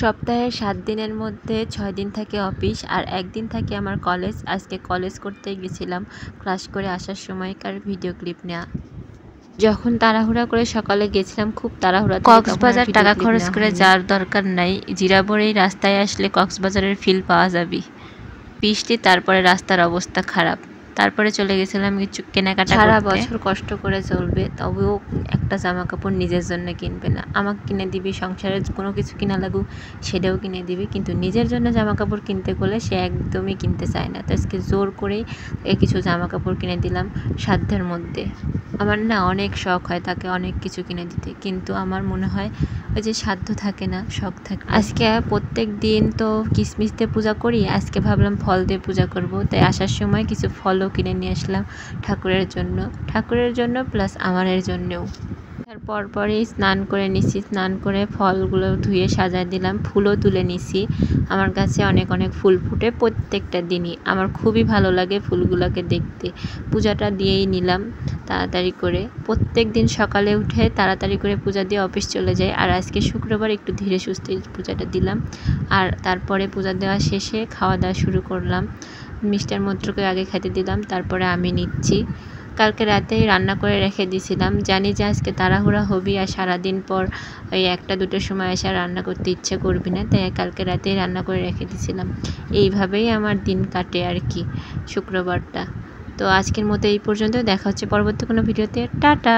সপ্তাহে 7 দিনের মধ্যে 6 দিন থাকে অফিস আর 1 দিন থাকে আমার কলেজ। আজকে কলেজ করতে গেছিলাম, ক্লাস করে আসার সময়কার ভিডিও ক্লিপ নেওয়া। যখন তাড়াহুড়া করে সকালে গেছিলাম, খুব তাড়াহুড়া, কক্সবাজার টাকা খরচ করে যাওয়ার দরকার নাই, জিরাবরেই রাস্তায় আসলে কক্সবাজারের ফিল পাওয়া যাবে। বৃষ্টি, তারপরে রাস্তার অবস্থা খারাপ, তারপরে চলে গেছিলাম কিছু কেনাকাটা করতে। সারা বছর কষ্ট করে চলবে, তবেও একটা জামা কাপড় নিজের জন্য কিনবে না। আমাকে কিনে দিবি, সংসারের কোনো কিছু কিনা লাগুক সেটাও কিনে দিবি, কিন্তু নিজের জন্য জামা কাপড় কিনতে গেলে সে একদমই কিনতে চায় না। তো আজকে জোর করেই কিছু জামা কাপড় কিনে দিলাম সাধ্যের মধ্যে। আমার না অনেক শখ হয় তাকে অনেক কিছু কিনে দিতে, কিন্তু আমার মনে হয় ওই যে সাধ্য থাকে না, শখ থাকে। আজকে প্রত্যেক দিন তো কিসমিস দিয়ে পূজা করি, আজকে ভাবলাম ফল দিয়ে পূজা করব। তাই আসার সময় কিছু ফলও কিনে নিয়ে আসলাম ঠাকুরের জন্য প্লাস আমারের জন্যও। পরপরই স্নান করে নিছি, স্নান করে ফলগুলো ধুয়ে সাজায় দিলাম, ফুলও তুলে নিছি। আমার কাছে অনেক অনেক ফুল ফুটে প্রত্যেকটা দিনই, আমার খুবই ভালো লাগে ফুলগুলোকে দেখতে। পূজাটা দিয়েই নিলাম তাড়াতাড়ি করে। প্রত্যেক দিন সকালে উঠে তাড়াতাড়ি করে পূজা দিয়ে অফিস চলে যাই, আর আজকে শুক্রবার একটু ধীরে সুস্থে পূজাটা দিলাম। আর তারপরে পূজা দেওয়া শেষে খাওয়া দাওয়া শুরু করলাম। মিষ্টার মন্ত্রকে আগে খেতে দিলাম, তারপরে আমি নিচ্ছি। কালকে রাতেই রান্না করে রেখে দিয়েছিলাম, জানি যে আজকে তাড়াহুড়া হবি আর সারাদিন পর ওই 1টা-2টোর সময় এসে রান্না করতে ইচ্ছে করবি না, তাই কালকে রাতেই রান্না করে রেখে দিয়েছিলাম। এইভাবেই আমার দিন কাটে আর কি শুক্রবারটা। তো আজকের মতো এই পর্যন্ত, দেখা হচ্ছে পরবর্তী কোনো ভিডিওতে। টাটা।